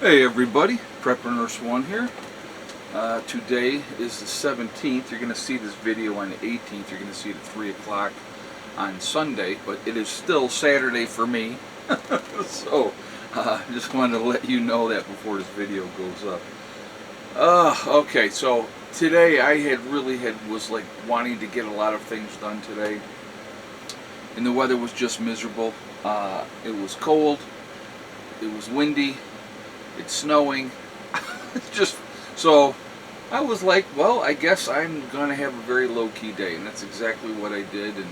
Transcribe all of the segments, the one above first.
Hey everybody, Prepper Nurse 1 here. Today is the 17th. You're going to see this video on the 18th. You're going to see it at 3 o'clock on Sunday, but it is still Saturday for me. So, just wanted to let you know that before this video goes up. Okay, so today I was like wanting to get a lot of things done today. And the weather was just miserable. It was cold. It was windy. It's snowing. Just so I was like, well, I guess I'm gonna have a very low-key day, and that's exactly what I did. And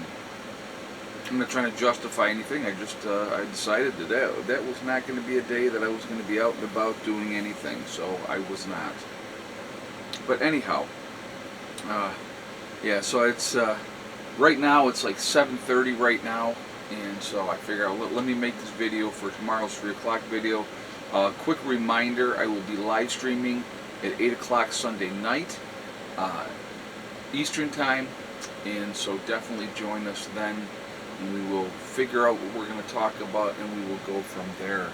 I'm not trying to justify anything. I decided that was not going to be a day that I was going to be out and about doing anything. So I was not. But anyhow, yeah. So it's right now it's like 7:30 right now, and so I figure let me make this video for tomorrow's 3 o'clock video. Quick reminder, I will be live streaming at 8 o'clock Sunday night, Eastern Time, and so definitely join us then, and we will figure out what we're going to talk about, and we will go from there.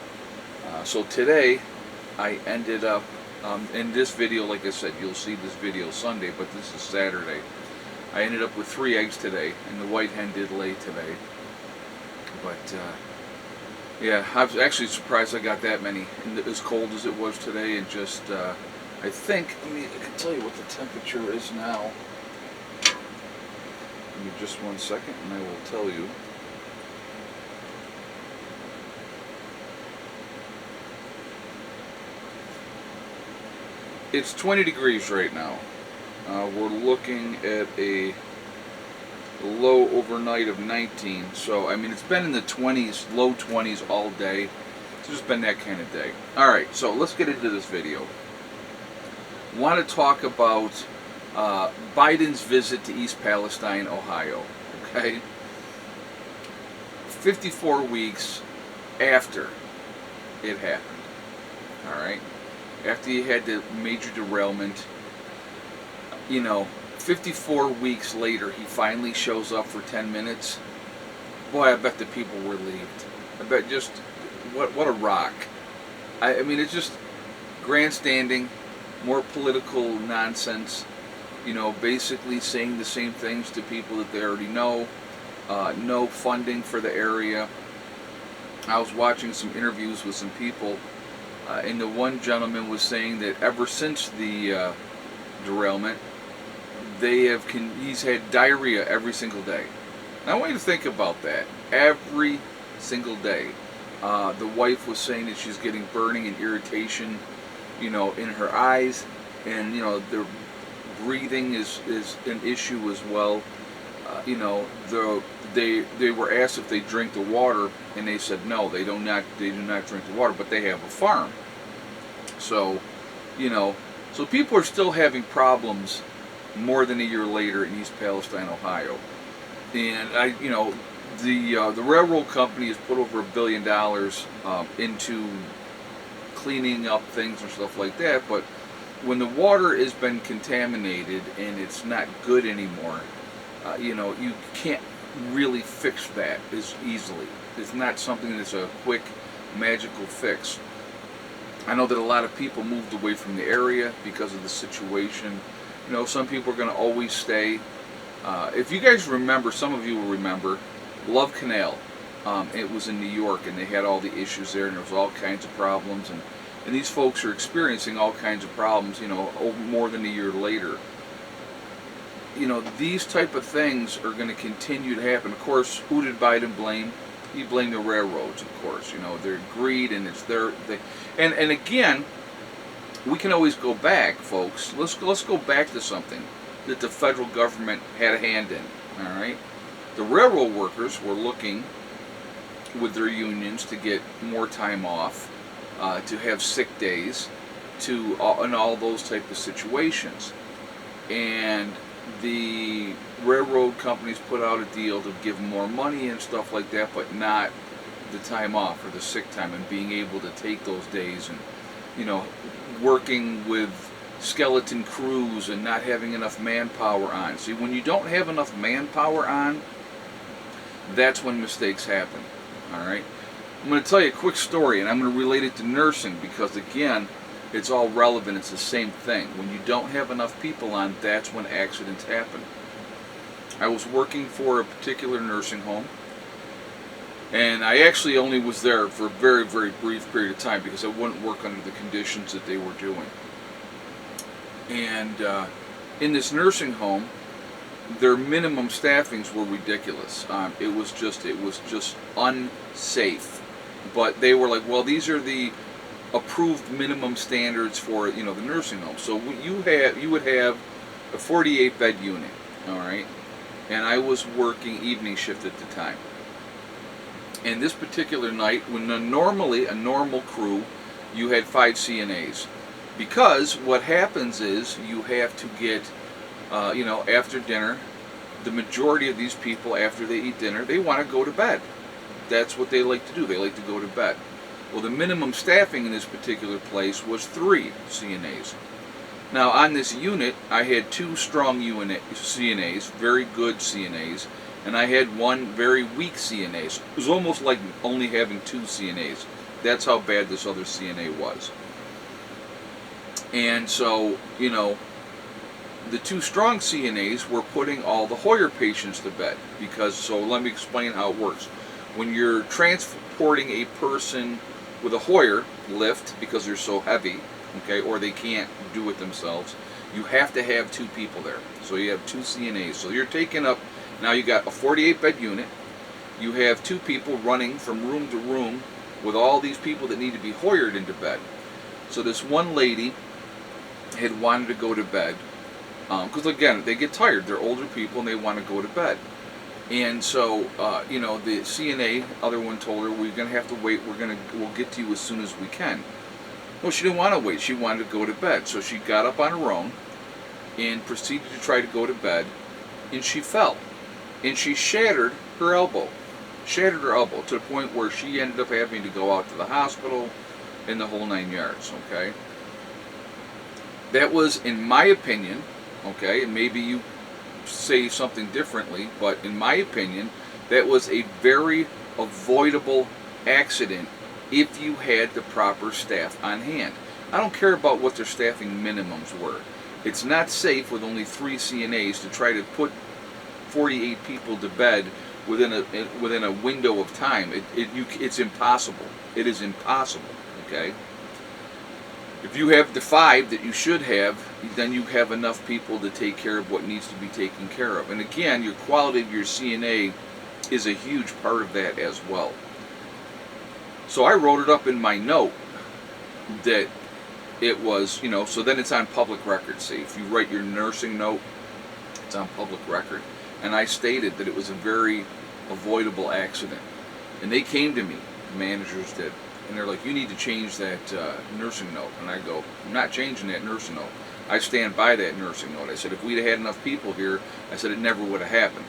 So today, I ended up, in this video, like I said, you'll see this video Sunday, but this is Saturday. I ended up with 3 eggs today, and the white hen did lay today, but yeah, I was actually surprised I got that many, and as cold as it was today, and just, I think, I can tell you what the temperature is now. Give me just 1 second, and I will tell you. It's 20 degrees right now. We're looking at a low overnight of 19, so I mean it's been in the 20s, low 20s all day. It's just been that kind of day. Alright, so let's get into this video. Want to talk about Biden's visit to East Palestine, Ohio. Okay, 54 weeks after it happened. Alright, after he had the major derailment, 54 weeks later, he finally shows up for 10 minutes. Boy, I bet the people were relieved. I bet just, what a rock. I mean, it's just grandstanding, more political nonsense, basically saying the same things to people that they already know. No funding for the area. I was watching some interviews with some people, and the one gentleman was saying that ever since the derailment, he's had diarrhea every single day. Now I want you to think about that. Every single day. The wife was saying that she's getting burning and irritation, in her eyes, and their breathing is an issue as well. They were asked if they drink the water, and they said no, they do not drink the water, but they have a farm. So, so people are still having problems more than a year later in East Palestine, Ohio. And the railroad company has put over $1 billion into cleaning up things and stuff like that. But when the water has been contaminated and it's not good anymore, you can't really fix that as easily. It's not something that's a quick, magical fix. I know that a lot of people moved away from the area because of the situation. Some people are going to always stay. If you guys remember, some of you will remember, Love Canal. It was in New York, and they had all the issues there, and there was all kinds of problems. And these folks are experiencing all kinds of problems, more than a year later. These type of things are going to continue to happen. Of course, who did Biden blame? He blamed the railroads, of course. Their greed, and it's and again, we can always go back, folks. Let's go back to something that the federal government had a hand in. All right, the railroad workers were looking with their unions to get more time off, to have sick days, and all those type of situations. And the railroad companies put out a deal to give them more money and stuff like that, but not the time off or the sick time, and being able to take those days, and working with skeleton crews and not having enough manpower on. See, when you don't have enough manpower on, that's when mistakes happen. All right, I'm going to tell you a quick story, and I'm going to relate it to nursing because, again, it's all relevant. It's the same thing. When you don't have enough people on, that's when accidents happen. I was working for a particular nursing home, and I actually only was there for a very, very brief period of time because I wouldn't work under the conditions that they were doing. And in this nursing home, their minimum staffings were ridiculous. It was just unsafe. But they were like, well, these are the approved minimum standards for, the nursing home. So you would have a 48-bed unit, all right? And I was working evening shift at the time. And this particular night, when normally a normal crew, you had 5 CNAs. Because what happens is you have to get, after dinner, the majority of these people, after they eat dinner, they want to go to bed. That's what they like to do. They like to go to bed. Well, the minimum staffing in this particular place was 3 CNAs. Now, on this unit, I had 2 strong CNAs, very good CNAs, and I had 1 very weak CNA. So it was almost like only having 2 CNAs. That's how bad this other CNA was. And so, the 2 strong CNAs were putting all the Hoyer patients to bed. So let me explain how it works. When you're transporting a person with a Hoyer lift, because they're so heavy, okay, or they can't do it themselves, you have to have 2 people there. So you have 2 CNAs. So you're taking up, now you got a 48-bed unit, you have 2 people running from room to room with all these people that need to be Hoyered into bed. So this one lady had wanted to go to bed, because again, they get tired, they're older people and they want to go to bed. And so, the CNA, other one told her, we're going to have to wait, we'll get to you as soon as we can. Well, she didn't want to wait, she wanted to go to bed. So she got up on her own and proceeded to try to go to bed, and she fell. And she shattered her elbow. Shattered her elbow to the point where she ended up having to go out to the hospital in the whole 9 yards, okay? That was, in my opinion, okay, and maybe you say something differently, but in my opinion, that was a very avoidable accident if you had the proper staff on hand. I don't care about what their staffing minimums were. It's not safe with only 3 CNAs to try to put 48 people to bed within a window of time. It's impossible. It is impossible, okay? If you have the 5 that you should have, then you have enough people to take care of what needs to be taken care of. And again, your quality of your CNA is a huge part of that as well. So I wrote it up in my note that it was, so then it's on public record. See, if you write your nursing note, it's on public record. And I stated that it was a very avoidable accident. And they came to me, the managers did. And they're like, you need to change that nursing note. And I go, I'm not changing that nursing note. I stand by that nursing note. I said, if we'd have had enough people here, I said it never would have happened.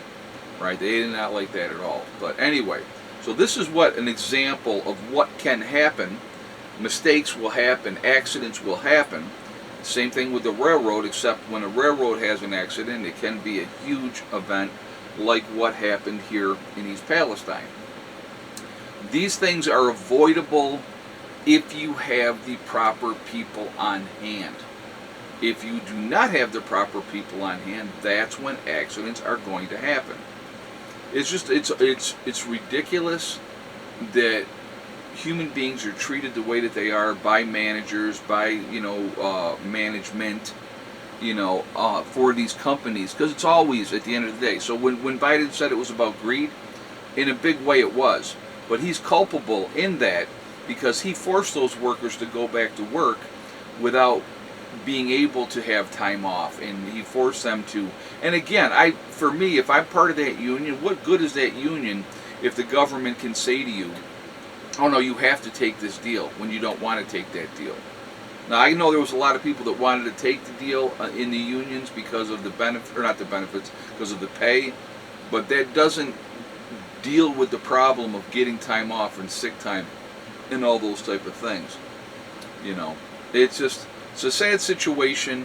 Right? They did not like that at all. But anyway, so this is an example of what can happen. Mistakes will happen. Accidents will happen. Same thing with the railroad, except when a railroad has an accident, it can be a huge event like what happened here in East Palestine. These things are avoidable if you have the proper people on hand. If you do not have the proper people on hand, that's when accidents are going to happen. It's just, it's ridiculous that human beings are treated the way that they are by managers, by, management, for these companies, because it's always at the end of the day. So when Biden said it was about greed, in a big way it was. But he's culpable in that because he forced those workers to go back to work without being able to have time off, and he forced them to. And again, for me, if I'm part of that union, what good is that union if the government can say to you, oh no, you have to take this deal, when you don't want to take that deal? Now, I know there was a lot of people that wanted to take the deal in the unions because of the benefit, or not the benefits, because of the pay, but that doesn't deal with the problem of getting time off and sick time and all those type of things. It's a sad situation.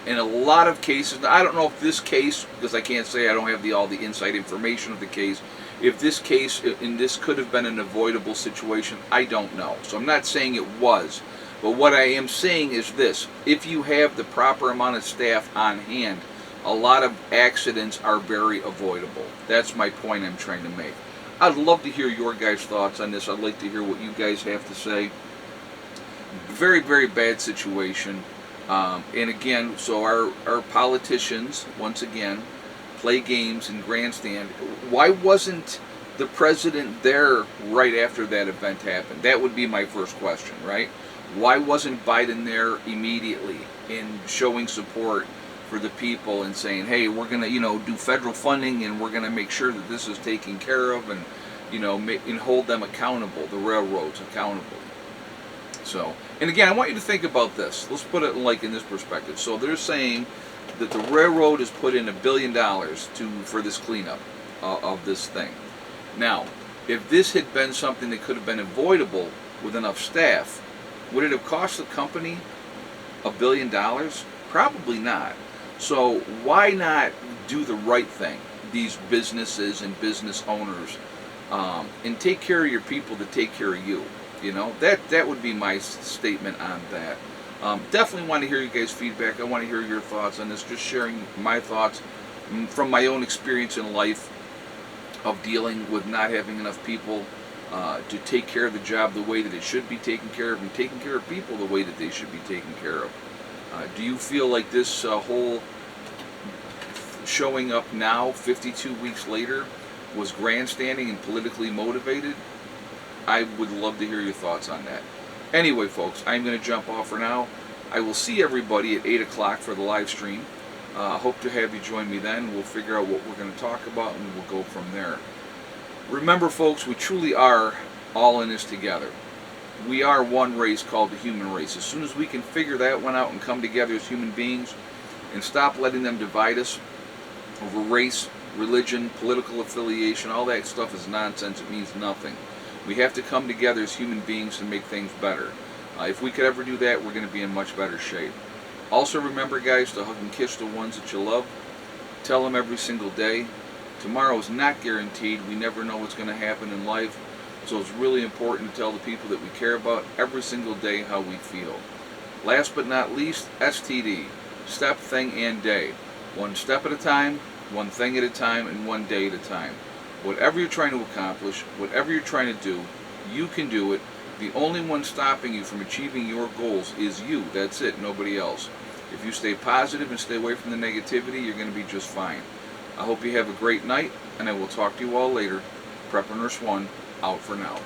In a lot of cases, I don't know if this case, because I can't say, I don't have all the inside information of the case, if this case in this could have been an avoidable situation, I don't know. So I'm not saying it was, but what I am saying is this: if you have the proper amount of staff on hand, a lot of accidents are very avoidable. That's my point I'm trying to make. I'd love to hear your guys' thoughts on this. I'd like to hear what you guys have to say. Very, very bad situation. And again, so our politicians, once again, play games and grandstand. Why wasn't the president there right after that event happened? That would be my first question, right? Why wasn't Biden there immediately in showing support for the people and saying, hey, we're going to, do federal funding, and we're going to make sure that this is taken care of, and, and hold them accountable, the railroads accountable. So, and again, I want you to think about this. Let's put it like in this perspective. So they're saying that the railroad has put in $1 billion for this cleanup of this thing. Now, if this had been something that could have been avoidable with enough staff, would it have cost the company $1 billion? Probably not. So why not do the right thing, these businesses and business owners, and take care of your people to take care of you? That would be my statement on that. Definitely want to hear you guys' feedback. I want to hear your thoughts on this. Just sharing my thoughts from my own experience in life of dealing with not having enough people to take care of the job the way that it should be taken care of, and taking care of people the way that they should be taken care of. Do you feel like this whole showing up now, 52 weeks later, was grandstanding and politically motivated? I would love to hear your thoughts on that. Anyway, folks, I'm going to jump off for now. I will see everybody at 8 o'clock for the live stream. Hope to have you join me then. We'll figure out what we're going to talk about, and we'll go from there. Remember, folks, we truly are all in this together. We are one race called the human race. As soon as we can figure that one out and come together as human beings and stop letting them divide us over race, religion, political affiliation, all that stuff is nonsense. It means nothing. We have to come together as human beings to make things better. If we could ever do that, we're going to be in much better shape. Also remember, guys, to hug and kiss the ones that you love. Tell them every single day. Tomorrow is not guaranteed. We never know what's going to happen in life. So it's really important to tell the people that we care about every single day how we feel. Last but not least, STD. Step, thing, and day. One step at a time, one thing at a time, and one day at a time. Whatever you're trying to accomplish, whatever you're trying to do, you can do it. The only one stopping you from achieving your goals is you. That's it, nobody else. If you stay positive and stay away from the negativity, you're going to be just fine. I hope you have a great night, and I will talk to you all later. Prepper Nurse 1, out for now.